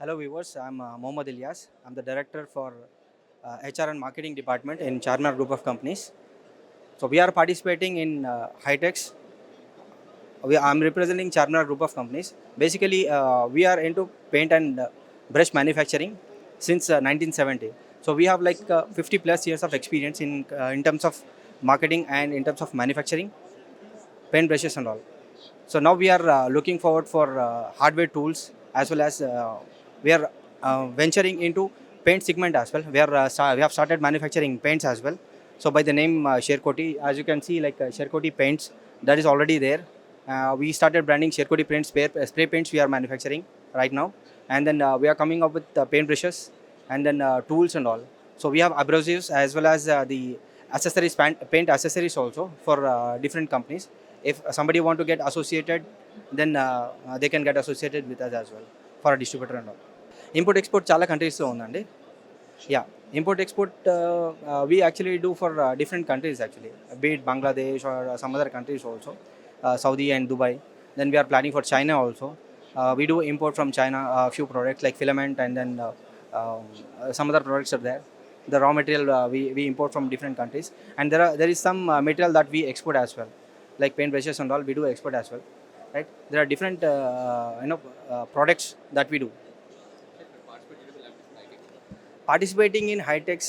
Hello viewers, I'm Mohammad Lias. I'm the director for HR and marketing department in Charminar group of companies. So we are participating in Hightex. I'm representing Charminar group of companies. Basically, we are into paint and brush manufacturing since 1970. So we have like 50 plus years of experience in terms of marketing and in terms of manufacturing, paint brushes and all. So now we are looking forward for hardware tools as well as we are venturing into paint segment as well. We have started manufacturing paints as well. So by the name Sherkoti, as you can see, like Sherkoti paints that is already there. We started branding Sherkoti paints, spray paints we are manufacturing right now, and then we are coming up with paint brushes and then tools and all. So we have abrasives as well as the accessories, paint accessories also for different companies. If somebody want to get associated, then they can get associated with us as well for a distributor and all. Import export చాలా కంట్రీస్లో ఉందండి. Yeah, import export we actually do for different countries actually, be it Bangladesh or some other countries also, Saudi and Dubai. Then we are planning for China also. We do import from China a few products like filament, and then some other products are there. The raw material we import from different countries, and there is some material that we export as well, like paint brushes and all. We do export as well, right? There are different products that we do. Participating in Hightex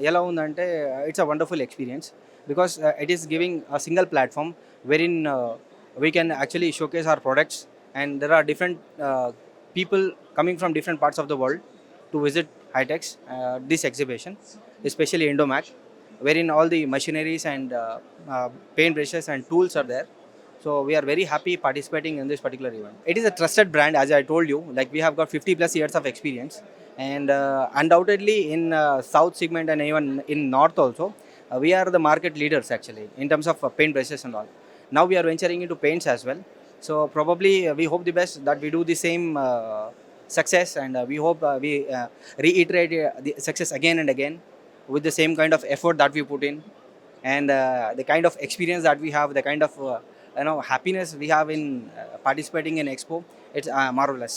ఎలా ఉందంటే it's a wonderful experience because it is giving a single platform wherein we can actually showcase our products, and there are different people coming from different parts of the world to visit Hightex, this exhibition, especially Indomach, wherein all the machineries and paint brushes and tools are there. So we are very happy participating in this particular event. It is a trusted brand, as I told you. Like we have got 50 plus years of experience, and undoubtedly in South segment and even in North also, we are the market leaders actually in terms of paint brushes and all. Now we are venturing into paints as well. So probably we hope the best that we do the same success, and we hope we reiterate the success again and again with the same kind of effort that we put in, and the kind of experience that we have, the kind of happiness we have in participating in expo. It's marvelous.